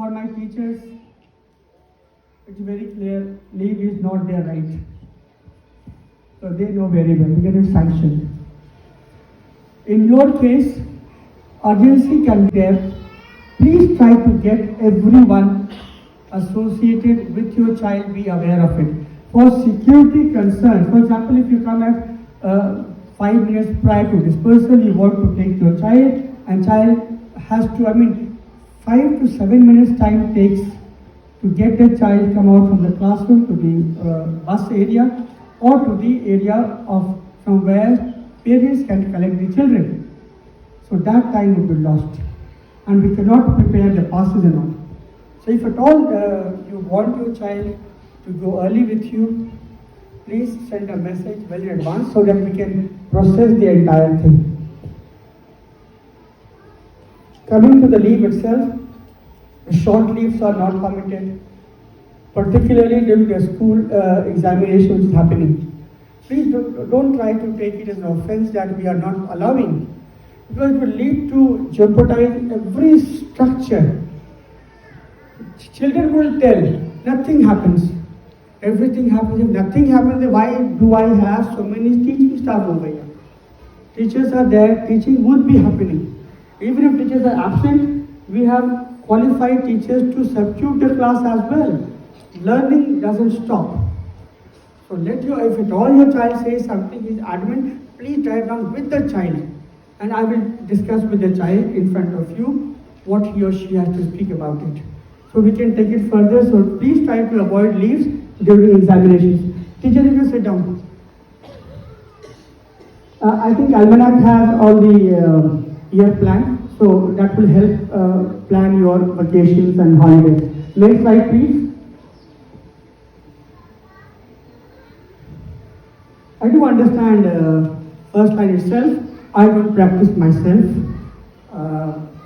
For my teachers, it's very clear, leave is not their right. So they know very well, because it's sanctioned. In your case, urgency can be there. Please try to get everyone associated with your child be aware of it. For security concerns, for example, if you come at 5 minutes prior to dispersal, you want to take your child, and child has to, 5 to 7 minutes time takes to get the child come out from the classroom to the bus area or to the area of from where parents can collect the children. So that time would be lost, and we cannot prepare the passes and all. So if at all you want your child to go early with you, please send a message well in advance so that we can process the entire thing. Coming to the leave itself, short leaves are not permitted, particularly during the school examination which is happening. Please don't try to take it as an offense that we are not allowing, because it will lead to jeopardize every structure. Children will tell, nothing happens. Everything happens. If nothing happens, then why do I have so many teaching staff over here? Teachers are there, teaching would be happening. Even if teachers are absent, we have qualified teachers to substitute the class as well. Learning doesn't stop. So if at all your child says something is adamant, please drive down with the child. And I will discuss with the child in front of you what he or she has to speak about it. So we can take it further. So please try to avoid leaves during examinations. Teacher, you can sit down. I think Almanac has all the year plan, so that will help plan your vacations and holidays. Next slide, please. I do understand first line itself. I don't practice myself.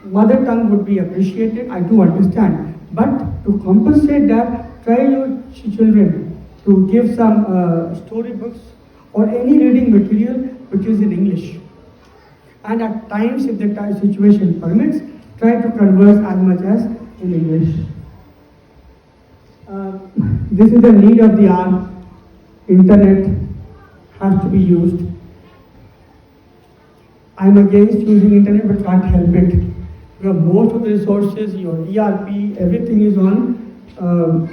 Mother tongue would be appreciated. I do understand. But to compensate that, try your children to give some storybooks or any reading material which is in English. And at times, if the situation permits, try to converse as much as in English. This is the need of the hour. Internet has to be used. I'm against using internet but can't help it. Most of the resources, your ERP, everything is on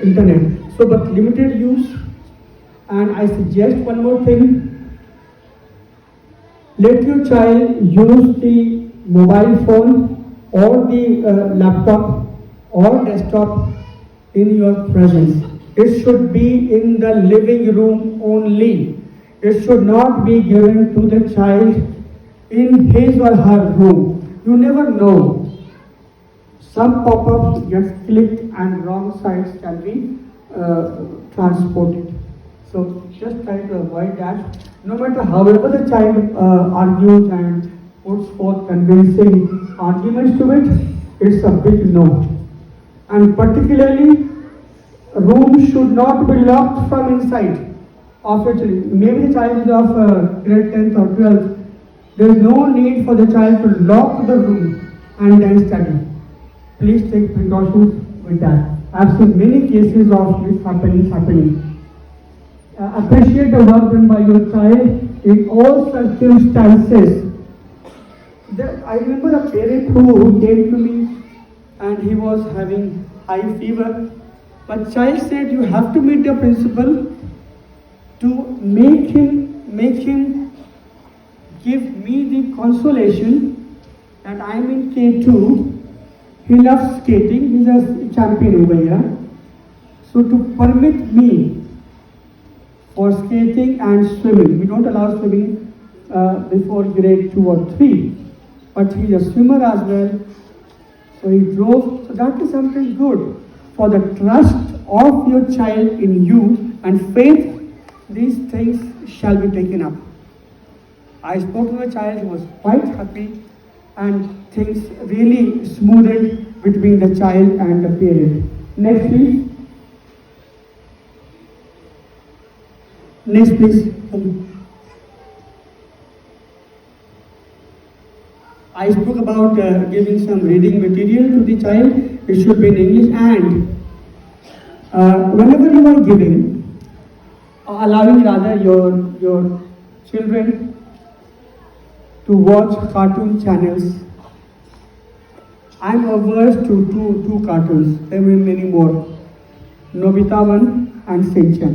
internet. So, but limited use. And I suggest one more thing. Let your child use the mobile phone or the laptop or desktop in your presence. It should be in the living room only. It should not be given to the child in his or her room. You never know. Some pop-ups get clicked and wrong sites can be transported. So just try to avoid that. No matter however the child argues and puts forth convincing arguments to it, it's a big no. And particularly, rooms should not be locked from inside. Obviously, maybe the child is of grade 10th or 12th. There is no need for the child to lock the room and then study. Please take precautions with that. I've seen many cases of this happening. Appreciate the work done by your child in all circumstances. I remember a parent who came to me and he was having high fever. But child said, you have to meet the principal to make him give me the consolation that I'm in K2. He loves skating, he's a champion over here. So to permit me for skating and swimming, we don't allow swimming before grade 2 or 3, but he's a swimmer as well. So he drove, so that is something good. For the trust of your child in you and faith, these things shall be taken up. I spoke to the child, he was quite happy, and things really smoothed between the child and the parent. Next please. Next please. I spoke about giving some reading material to the child. It should be in English, and whenever you are giving, allowing rather your children to watch cartoon channels. I'm averse to two cartoons. There will be many more. Nobita 1 and Shinchan.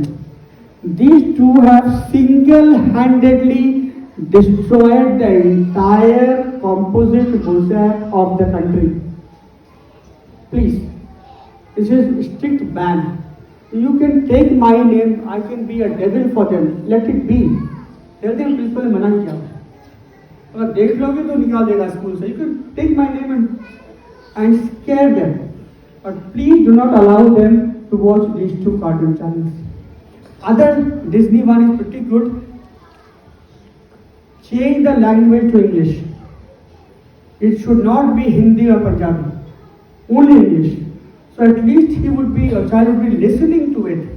These two have single-handedly destroyed the entire composite mosaic of the country. Please, this is strict ban. You can take my name, I can be a devil for them. Let it be. Tell them principal ने मना किया. अगर देख लोगे तो निकाल देगा school से. You can take my name and scare them. But please do not allow them to watch these two cartoon channels. Other Disney one is pretty good. Change the language to English. It should not be Hindi or Punjabi. Only English. So at least a child would be listening to it.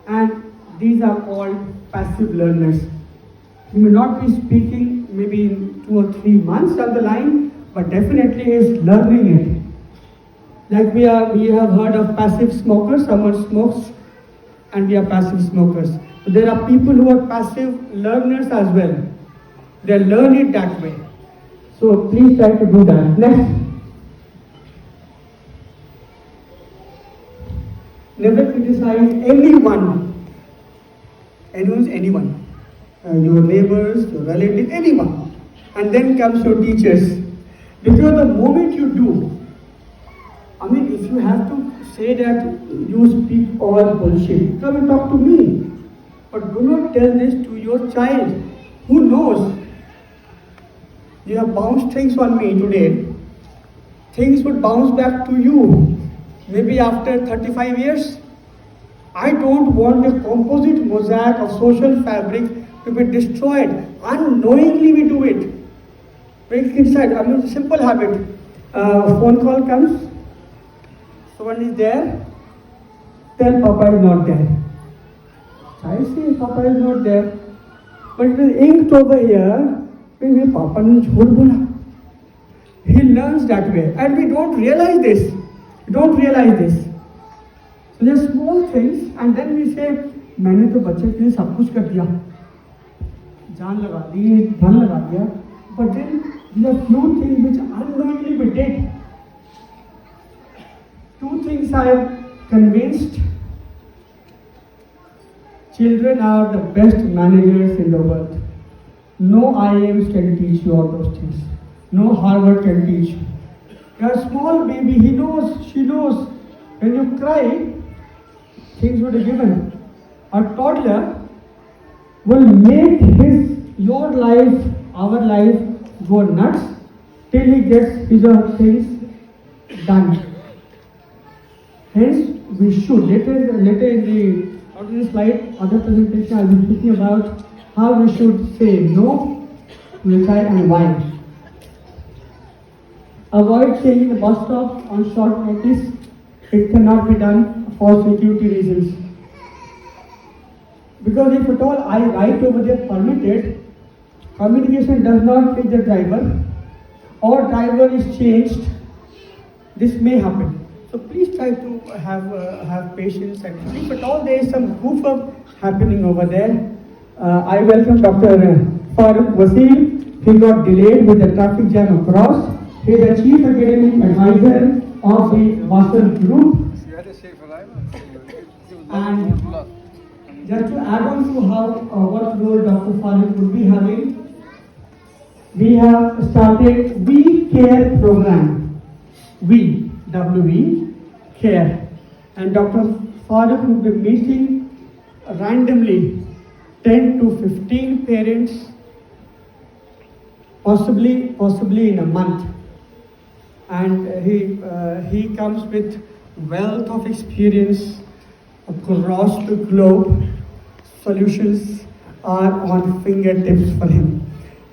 And these are all passive learners. He may not be speaking maybe in 2 or 3 months down the line, but definitely is learning it. Like we have heard of passive smokers. Someone smokes and we are passive smokers. So there are people who are passive learners as well. They learn it that way. So please try to do that. Next. Never criticize anyone. Anyone. Your neighbors, your relatives, anyone. And then comes your teachers. Because the moment you do, if you have to say that you speak all bullshit, come and talk to me. But do not tell this to your child. Who knows? You have bounced things on me today. Things would bounce back to you. Maybe after 35 years. I don't want the composite mosaic of social fabric to be destroyed. Unknowingly we do it. Break inside. Simple habit. Phone call comes. Someone is there. Tell Papa is not there. I say Papa is not there. But it is inked over here. Maybe Papa ne chhod bola. He learns that way. And we don't realize this. So there are small things, and then we say, मैंने तो बच्चे के लिए सब कुछ कर दिया, जान लगा दी, धन लगा दिया. But then there are few things which unknowingly we did. 2 things I am convinced. Children are the best managers in the world. No IIMs can teach you all those things. No Harvard can teach. A small baby, he knows, she knows. When you cry, things would be given. A toddler will make your life, our life, go nuts till he gets his or her things done. Hence, we should, later in the slide, other presentation, I will be speaking about how we should say no to a child and why. Avoid changing the bus stop on short notice. It cannot be done for security reasons. Because if at all I write over there permitted, communication does not reach the driver, or driver is changed, this may happen. So please try to have patience, and if at all there is some goof up happening over there, I welcome Dr. Farooq Wasil. He got delayed with the traffic jam across. He is the Chief Academic Advisor of the Master Group. And just to add on to what role Dr. Farooq would be having, we have started We Care program. We, W-E, Care. And Dr. Farooq will be meeting randomly 10 to 15 parents, possibly in a month. And he comes with wealth of experience across the globe. Solutions are on fingertips for him.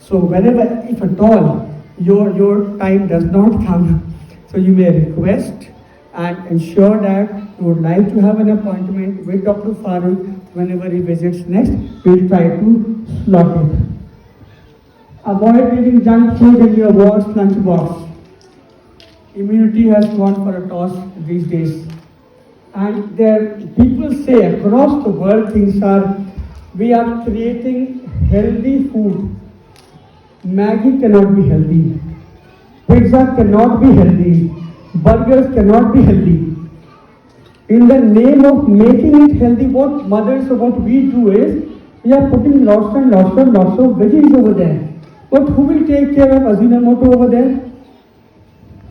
So whenever, if at all, your time does not come, so you may request and ensure that you would like to have an appointment with Dr. Farooq whenever he visits next. We will try to slot it. Avoid giving junk food in your ward's lunchbox. Immunity has gone for a toss these days. And there, people say across the world, things are, we are creating healthy food. Maggie cannot be healthy. Pizza cannot be healthy. Burgers cannot be healthy. In the name of making it healthy, what mothers or what we do is, we are putting lots of veggies over there. But who will take care of Ajinomoto over there?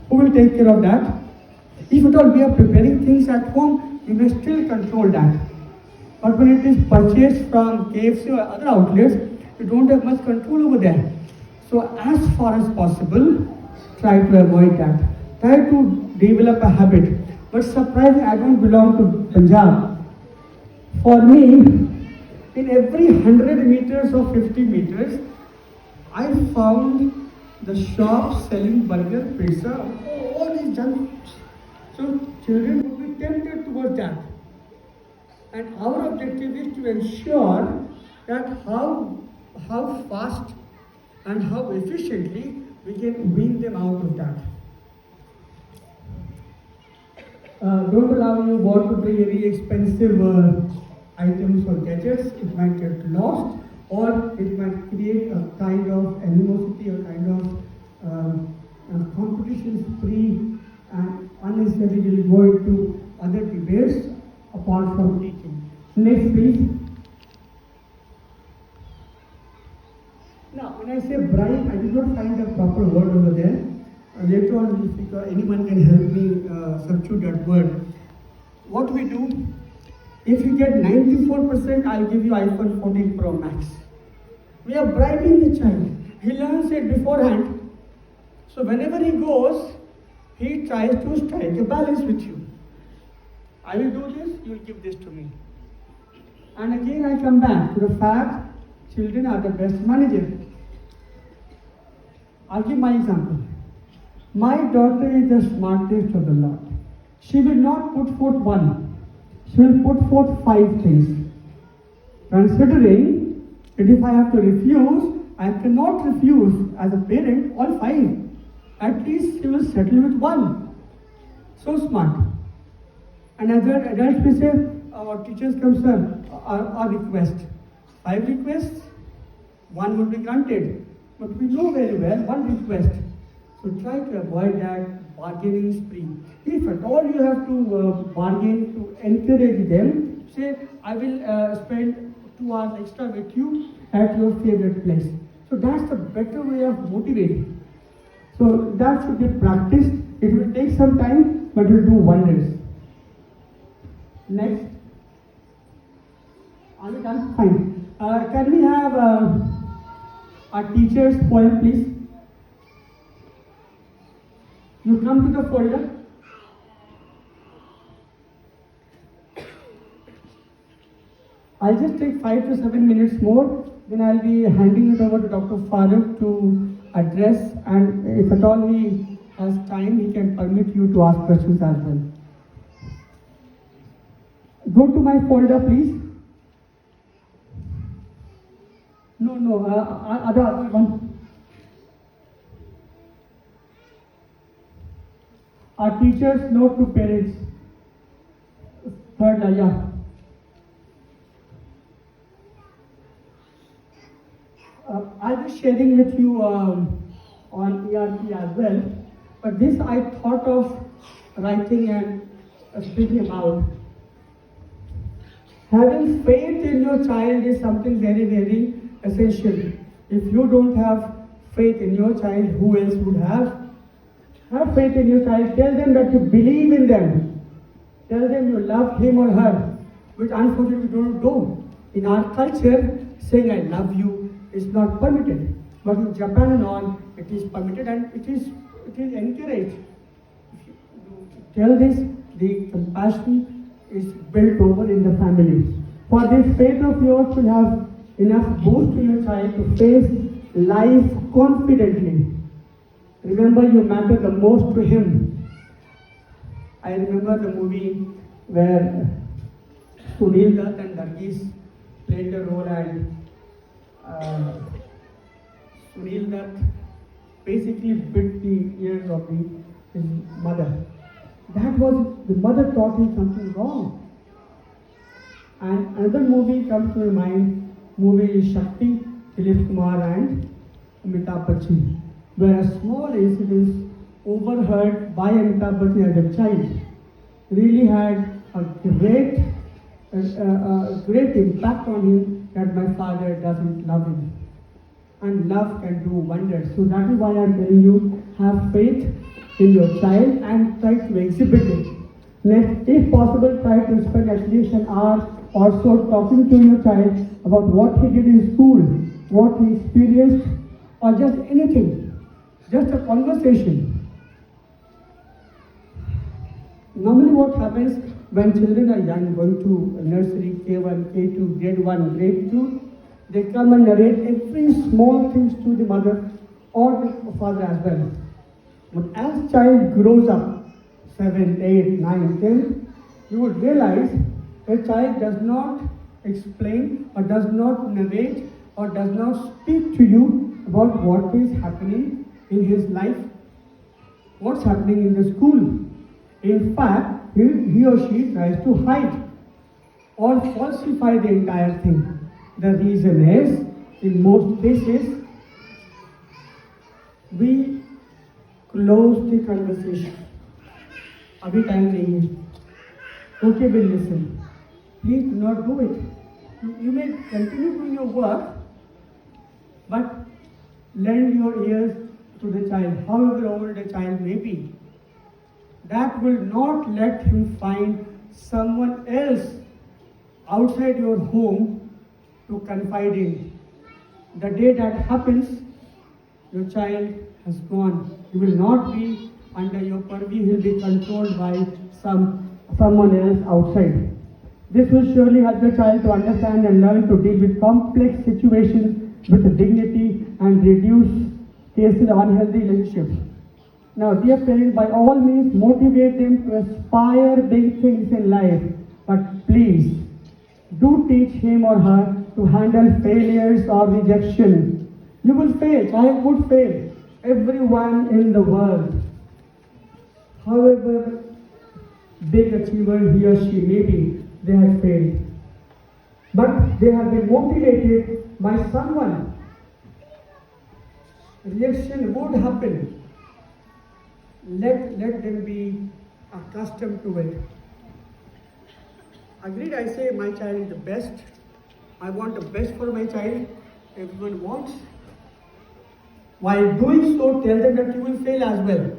Who will take care of that? If at all we are preparing things at home, we may still control that. But when it is purchased from KFC or other outlets, you don't have much control over there. So as far as possible, try to avoid that. Try to develop a habit. But surprisingly, I don't belong to Punjab. For me, in every 100 meters or 50 meters, I found the shop selling burger, pizza, all these junk. So children would be tempted towards that. And our objective is to ensure that how fast and how efficiently we can wean them out of that. Don't allow your ward to bring any expensive items or gadgets. It might get lost, or it might create a kind of animosity, a kind of competition spree, and unnecessarily will go into other debates apart from teaching. Next, please. Now, when I say bribe, I did not find a proper word over there. Later on, if anyone can help me substitute that word. What we do, if you get 94%, I'll give you iPhone 14 Pro Max. We are bribing the child. He learns it beforehand. So whenever he goes, he tries to strike a balance with you. I will do this, you will give this to me. And again I come back to the fact, children are the best manager. I'll give my example. My daughter is the smartest of the lot. She will not put forth one. She will put forth 5 things. Considering that if I have to refuse, I cannot refuse as a parent all 5. At least she will settle with 1. So smart. And as an adult, we say, our teachers come, sir, our request. 5 requests, 1 will be granted. But we know very well 1 request. So try to avoid that bargaining spree. If at all you have to bargain to encourage them, say, I will spend 2 hours extra with you at your favorite place. So that's a better way of motivating. So that should be practiced. It will take some time, but it will do wonders. Next. Are we done? Fine. Can we have our teacher's poem, please? You come to the folder. I'll just take 5 to 7 minutes more, then I'll be handing it over to Dr. Farooq to address, and if at all he has time, he can permit you to ask questions as well. Go to my folder, please. No, other one. Our teachers' note to parents. Third, yeah. I'll be sharing with you on ERP as well. But this I thought of writing and speaking about. Having faith in your child is something very, very essential. If you don't have faith in your child, who else would have? Have faith in your child. Tell them that you believe in them. Tell them you love him or her, which unfortunately we don't do. In our culture, saying I love you is not permitted. But in Japan and all, it is permitted and it is encouraged. Tell this, the compassion is built over in the family. For this faith of yours will have enough boost to your child to face life confidently. Remember, you matter the most to him. I remember the movie where Sunil Dutt and Nargis played the role, and Sunil that basically bit the ears of his mother. That was the mother taught him something wrong. And another movie comes to my mind, movie is Shakti, Dilip Kumar and Amitabh Bachchan, where a small incident overheard by Amitabh Bachchan as a child really had a great impact on him that my father doesn't love him. And love can do wonders. So that is why I am telling you, have faith in your child and try to exhibit it. Next, if possible, try to spend at least an hour or so talking to your child about what he did in school, what he experienced, or just anything. Just a conversation. Normally what happens when children are young, going to nursery, K1, K2, grade 1, grade 2, they come and narrate every small things to the mother or the father as well. But as child grows up, 7, 8, 9, 10, you would realize a child does not explain or does not narrate or does not speak to you about what is happening in his life, what's happening in the school. In fact, he or she tries to hide or falsify the entire thing. The reason is, in most cases, we close the conversation. Abhi time nahi hai. Okay, we'll listen. Please do not do it. You may continue doing your work, but lend your ears to the child, however old the child may be. That will not let him find someone else outside your home to confide in. The day that happens, your child has gone. He will not be under your purview, he will be controlled by someone else outside. This will surely help the child to understand and learn to deal with complex situations with dignity and reduce cases of unhealthy relationships. Now, dear parents, by all means, motivate them to aspire big things in life. But please, do teach him or her to handle failures or rejection. You will fail, child would fail. Everyone in the world, however big achiever he or she may be, they have failed. But they have been motivated by someone. Reaction would happen. Let them be accustomed to it. Agreed, I say my child is the best. I want the best for my child. Everyone wants. While doing so, tell them that you will fail as well.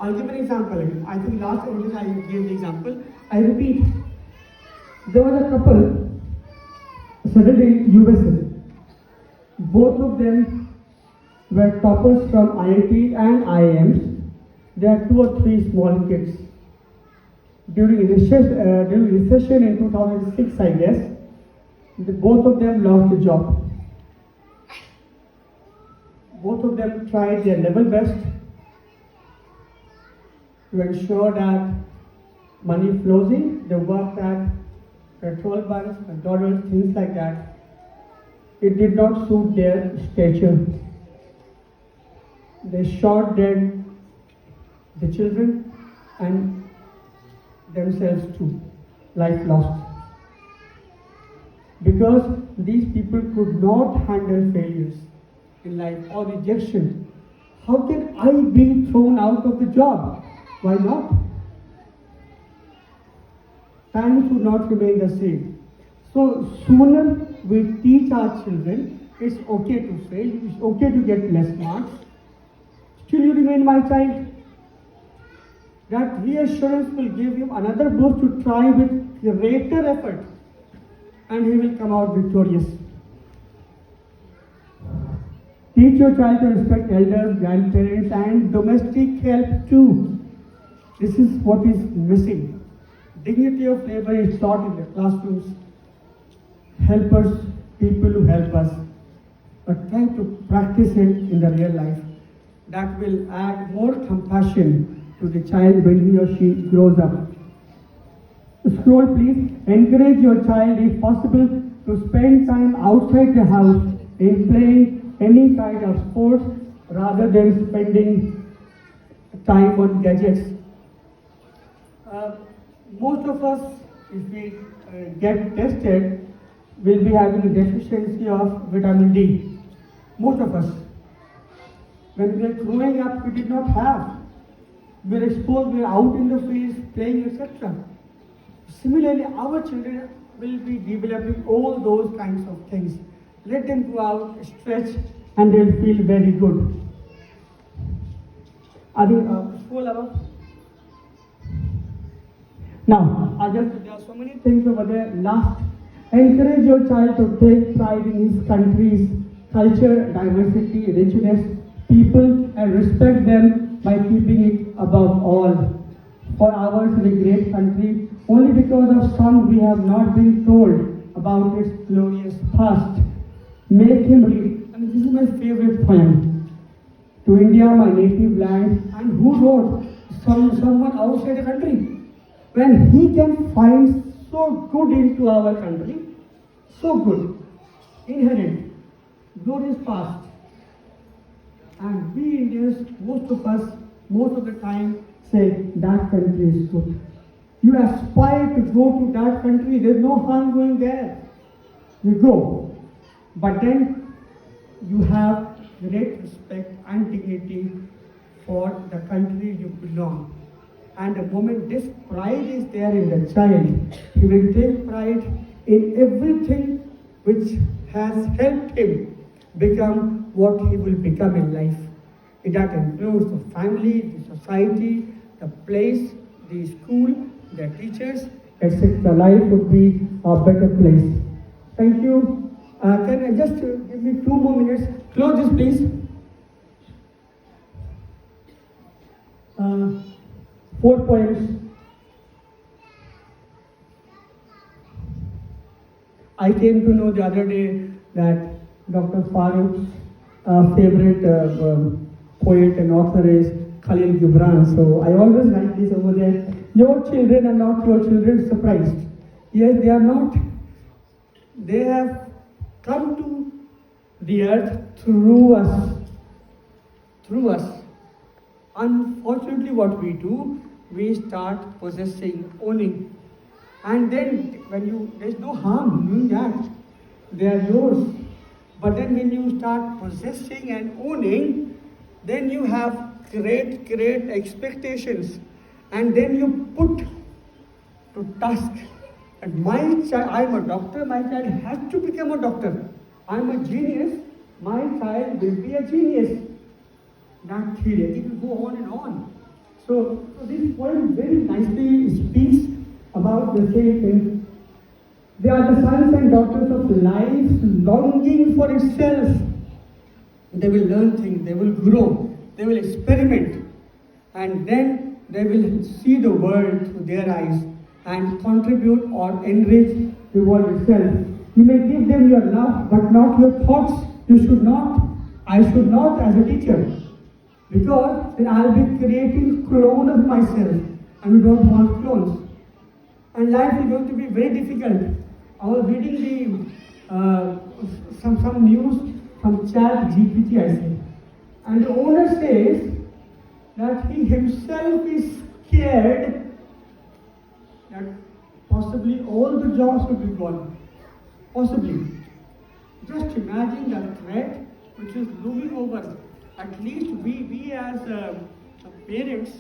I'll give an example. I think last time I gave the example. I repeat. There was a couple settled in USA. Both of them were toppers from IIT and IIMs. They had 2 or 3 small kids. During recession in 2006, I guess, both of them lost the job. Both of them tried their level best to ensure that money flows in. They worked at petrol bunks, McDonald's, things like that. It did not suit their stature. They shot dead the children and themselves too. Life lost. Because these people could not handle failures in life or rejection. How can I be thrown out of the job? Why not? Times would not remain the same. So sooner we teach our children, it's okay to fail, it's okay to get less marks. Still you remain my child. That reassurance will give him another boost to try with greater effort, and he will come out victorious. Teach your child to respect elders, grandparents, and domestic help too. This is what is missing. Dignity of labor is taught in the classrooms. Helpers, people who help us, but try to practice it in the real life. That will add more compassion to the child when he or she grows up. Scroll, please. Encourage your child, if possible, to spend time outside the house in playing any kind of sports rather than spending time on gadgets. Uh, Most of us, if we get tested, will be having a deficiency of vitamin D. Most of us. When we were growing up, we did not have. We were exposed, we were out in the fields, playing, etc. Similarly, our children will be developing all those kinds of things. Let them go out, stretch, and they'll feel very good. I think, school level. Now, there are so many things over there. Last, encourage your child to take pride in his country's culture, diversity, richness, people, and respect them by keeping it above all. For ours is a great country, only because of some we have not been told about its glorious past. Make him read, and this is my favorite poem. To India, my native land, and who wrote? Someone outside the country. When he can find so good into our country, so good, inherent, glorious past. And we Indians, most of us, most of the time say that country is good. You aspire to go to that country, there's no harm going there. You go. But then you have great respect and dignity for the country you belong. And the moment this pride is there in the child, he will take pride in everything which has helped him become what he will become in life. That includes the family, the society, the place, the school, the teachers, etc. Life would be a better place. Thank you. Can I just give me 2 more minutes? Close this, please. 4 poems. I came to know the other day that Dr. Farooq's favorite poet and author is Khalil Gibran. So I always like this over there. Your children are not your children surprised. Yes, they are not. They have come to the earth through us. Through us. Unfortunately, what we do, we start possessing, owning. And then there's no harm doing that. They are yours. But then when you start possessing and owning, then you have great expectations. And then you put to task. And my child, I'm a doctor, my child has to become a doctor. I'm a genius, my child will be a genius. That theory, it will go on and on. So this poem very nicely speaks about the same thing. They are the sons and daughters of life longing for itself. They will learn things, they will grow, they will experiment, and then they will see the world through their eyes and contribute or enrich the world itself. You may give them your love, but not your thoughts. You should not. I should not as a teacher. Because then I'll be creating clone of myself, and we don't want clones. And life is going to be very difficult. I was reading some news from Chat GPT, I say. And the owner says that he himself is scared that possibly all the jobs will be gone. Possibly. Just imagine the threat which is looming over. At least we as parents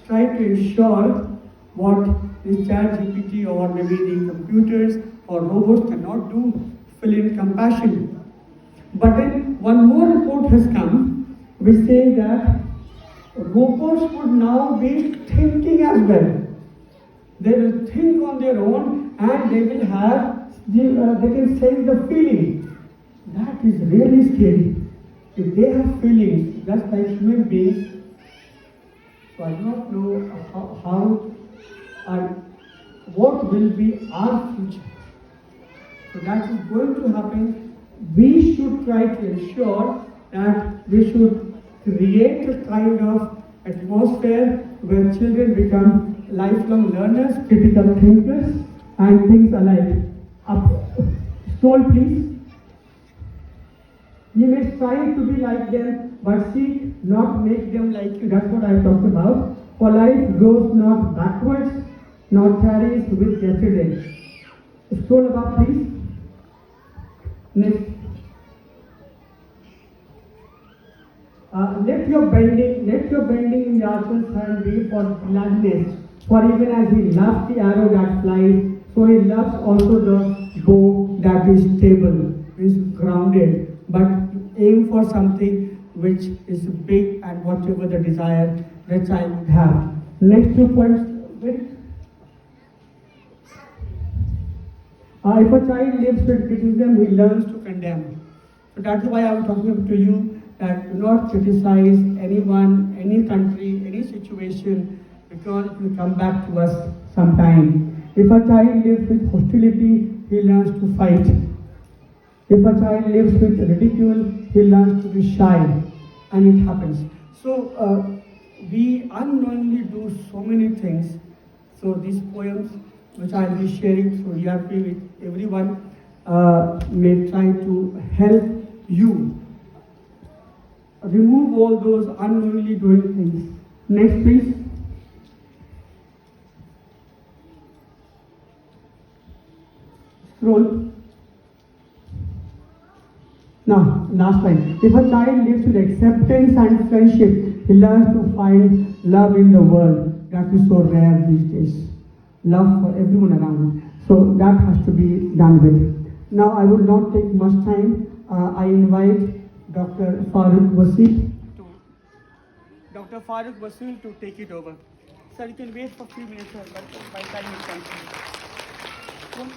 try to ensure what the Chat GPT or maybe the computers or robots cannot do, fill in compassion. But then one more report has come which says that robots would now be thinking as well. They will think on their own and they will have, they can sense the feeling. That is really scary. If they have feelings just like human beings, so I do not know how and what will be our future. So that is going to happen. We should try to ensure that we should create a kind of atmosphere where children become lifelong learners, critical thinkers, and things alike. Scroll, please. You may strive to be like them, but seek not make them like you. That's what I talked about. For life goes not backwards, nor carries with yesterday. Scroll above, please. Next. Let your bending in the archer's hand be for gladness. For even as he loves the arrow that flies, so he loves also the bow that is stable, is grounded. But aim for something which is big and whatever the desire the child would have. Next 2 points. If a child lives with criticism, he learns to condemn. So that's why I'm talking to you that do not criticize anyone, any country, any situation, because it will come back to us sometime. If a child lives with hostility, he learns to fight. If a child lives with ridicule, he learns to be shy, and it happens. So we unknowingly do so many things. So these poems, which I'll be sharing through ERP with everyone, may try to help you remove all those unknowingly doing things. Next, please. Scroll. Now, last line. If a child lives with acceptance and friendship, he learns to find love in the world. That is so rare these days. Love for everyone around. So that has to be done with. Now, I will not take much time. I invite Dr. Farooq Wasil to take it over. Sir, you can wait for a few minutes, but by the time it comes.